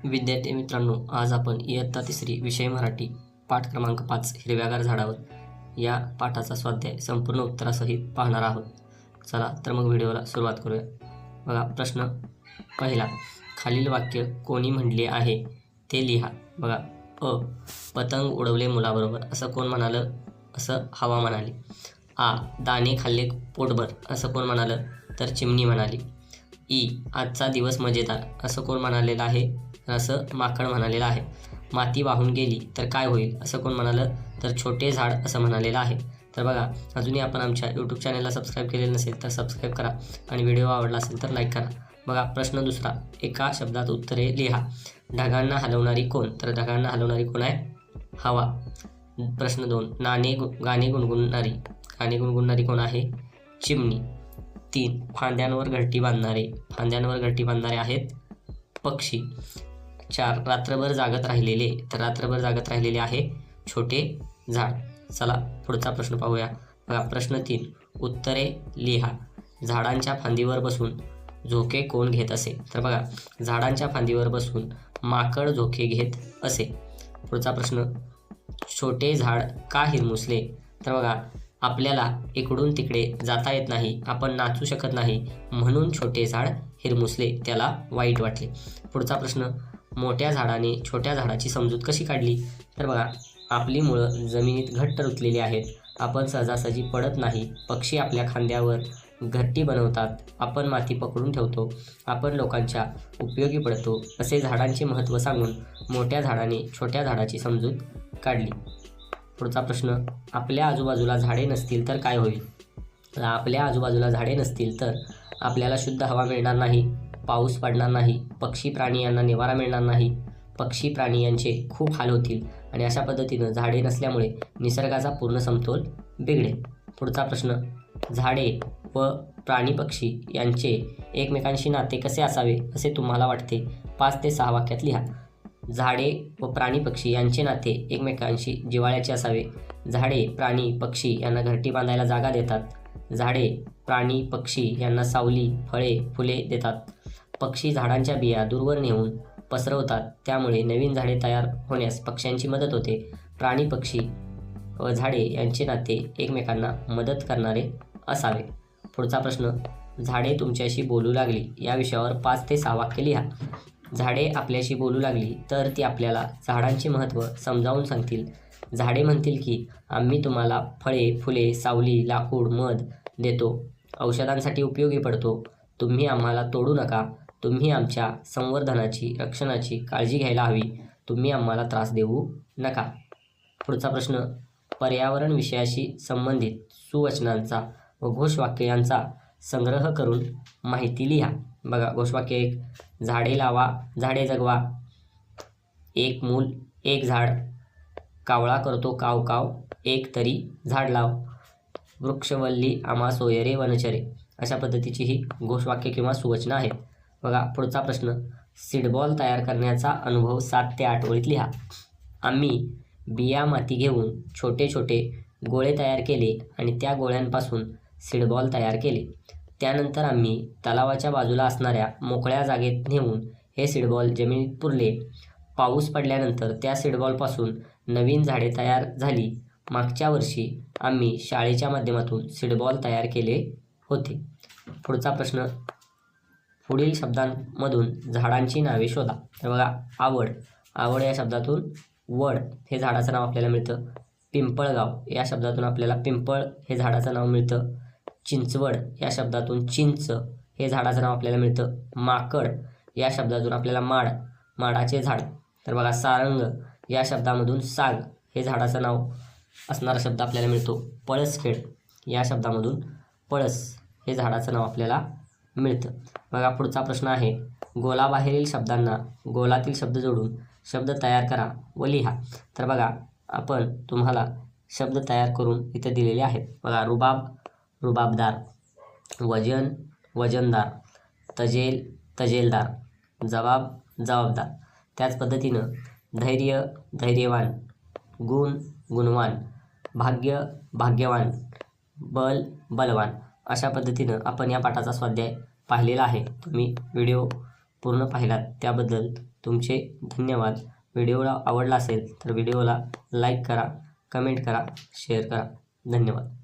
विद्यार्थी मित्रांनो, आज आपण इयत्ता तिसरी विषय मराठी पाठ क्रमांक 5 हिरव्यागार झाडावर या पाठाचा स्वाध्याय संपूर्ण उत्तरासहित पाहणार आहोत. चला तर मग व्हिडिओला सुरुवात करूया. बघा, प्रश्न पहिला, खालील वाक्य कोणी म्हणले आहे ते लिहा. बघा, पतंग उडवले मुलाबरोबर असं कोण म्हणालं? असं हवा म्हणाली. दाणे खाल्ले पोटभर असं कोण म्हणालं? तर चिमणी म्हणाली. आजचा दिवस मजेदार असं कोण म्हणालेलं आहे? असं माकड म्हणालेलं आहे. माती वाहून गेली तर काय होईल असं कोण म्हणालं? तर छोटे झाड असं म्हणालेलं आहे. तर बघा, अजूनही आपण आमच्या यूट्यूब चॅनलला सबस्क्राईब केलेलं नसेल तर सबस्क्राईब करा आणि व्हिडिओ आवडला असेल तर लाईक करा. बघा, प्रश्न दुसरा, एका शब्दात उत्तरे लिहा. ढगांना हलवणारी कोण? तर ढगांना हलवणारी कोण आहे? हवा. प्रश्न 2, गाणे गुणगुणणारी कोण आहे? चिमणी. 3, फांद्यांवर घरटी बांधणारे आहेत पक्षी. 4, रात्रभर जागत राहिलेले आहे छोटे झाड. चला पुढचा प्रश्न पाहूया. बघा, प्रश्न 3, उत्तरे लिहा. झाडांच्या फांदीवर बसून झोके कोण घेत असे? तर बघा, झाडांच्या फांदीवर बसून माकड झोके घेत असे. पुढचा प्रश्न, छोटे झाड का हिरमुसले? तर बघा, आपल्याला इकडून तिकडे जाता येत नाही, आपण नाचू शकत नाही, म्हणून छोटे झाड हिरमुसले, त्याला वाईट वाटले. पुढचा प्रश्न, मोठ्या झाडाने छोट्या झाडाची समजूत कशी काढली? तर बघा, आपली मुळं जमिनीत घट्ट रुतलेली आहेत, आपण सहजासहजी पडत नाही, पक्षी आपल्या खांद्यावर घरटी बनवतात, आपण माती पकडून ठेवतो, आपण लोकांच्या उपयोगी पडतो, असे झाडांचे महत्त्व सांगून मोठ्या झाडाने छोट्या झाडाची समजूत काढली. पुढचा प्रश्न, आपल्या आजूबाजूला झाडे नसतील तर काय होईल? आपल्या आजूबाजूला झाडे नसतील तर आपल्याला शुद्ध हवा मिळणार नाही, पाऊस पडणार नाही, पक्षी प्राणी यांना निवारा मिळणार नाही, पक्षी प्राणी यांचे खूप हाल होतील आणि अशा पद्धतीनं झाडे नसल्यामुळे निसर्गाचा पूर्ण समतोल बिघडेल. पुढचा प्रश्न, झाडे व प्राणी पक्षी यांचे एकमेकांशी नाते कसे असावे असे तुम्हाला वाटते? 5 ते 6 वाक्यात लिहा. झाडे व प्राणी पक्षी यांचे नाते एकमेकांशी जिव्हाळ्याचे असावे. झाडे प्राणी पक्षी यांना घरटी बांधायला जागा देतात. झाडे प्राणी पक्षी यांना सावली, फळे, फुले देतात. पक्षी झाडांच्या बिया दूरवर नेऊन पसरवतात, त्यामुळे नवीन झाडे तयार होण्यास पक्ष्यांची मदत होते. प्राणी पक्षी व झाडे यांचे नाते एकमेकांना मदत करणारे असावे. पुढचा प्रश्न, झाडे तुमच्याशी बोलू लागली या विषयावर 5 ते 6 वाक्य लिहा. झाडे आपल्याशी बोलू लागली तर ती आपल्याला झाडांचे महत्त्व समजावून सांगतील. झाडे म्हणतील की आम्ही तुम्हाला फळे, फुले, सावली, लाकूड, मध देतो, औषधांसाठी उपयोगी पडतो, तुम्ही आम्हाला तोडू नका, तुम्ही आमच्या संवर्धनाची, रक्षणाची काळजी घ्यायला हवी, तुम्ही आम्हाला त्रास देऊ नका. पुढचा प्रश्न, पर्यावरण विषयाशी संबंधित सुवचनांचा व घोषवाक्य यांचा संग्रह करून माहिती लिहा. बघा, घोषवाक्य 1, झाडे लावा, झाडे जगवा, एक मूल एक झाड, कावळा करतो काव काव, एक तरी झाड लाव, वृक्षवल्ली आम्हा सोयरे वनचरे. अशा पद्धतीची ही घोषवाक्य किंवा सुवचना आहेत. बघा, पुढचा प्रश्न, सीडबॉल तयार करण्याचा अनुभव 7 ते 8 ओळीत लिहा. आम्ही बिया माती घेऊन छोटे छोटे गोळे तयार केले आणि त्या गोळ्यांपासून सीडबॉल तयार केले. त्यानंतर आम्ही तलावाच्या बाजूला असणाऱ्या मोकळ्या जागेत नेऊन हे सीडबॉल जमिनीत पुरले. पाऊस पडल्यानंतर त्या सीडबॉलपासून नवीन झाडे तयार झाली. मागच्या वर्षी आम्ही शाळेच्या माध्यमातून सीडबॉल तयार केले होते. पुढचा प्रश्न, पुढील शब्दांमधून झाडांची नावे शोधा. तर बघा, आवड या शब्दातून वड हे झाडाचं नाव आपल्याला मिळतं. पिंपळगाव या शब्दातून आपल्याला पिंपळ हे झाडाचं नाव मिळतं. चिंचवड या शब्दातून चिंच हे झाडाचं नाव आपल्याला मिळतं. माकड या शब्दातून आपल्याला माडाचे झाड. तर बघा, सारंग या शब्दामधून साग हे झाडाचं नाव असणारा शब्द आपल्याला मिळतो. पळसखेड या शब्दामधून पळस हे झाडाचं नाव आपल्याला मिळतं. बघा, पुढचा प्रश्न आहे, गोलाबाहेरील शब्दांना गोलातील शब्द जोडून शब्द तयार करा व लिहा. तर बघा, आपण तुम्हाला शब्द तयार करून इथे दिलेले आहेत. बघा, रुबाब रुबाबदार, वजन वजनदार, तजेल तजेलदार, जबाब जबाबदार. त्याच पद्धतीनं धैर्य धैर्यवान, गुण गुणवान, भाग्य भाग्यवान, बल बलवान. अशा पद्धतीनं आपण या पाठाचा स्वाध्याय पाहिलेला आहे. तुम्ही व्हिडिओ पूर्ण पाहिलात त्याबद्दल तुमचे धन्यवाद. व्हिडिओला आवडला असेल तर व्हिडिओला लाईक करा, कमेंट करा, शेअर करा. धन्यवाद.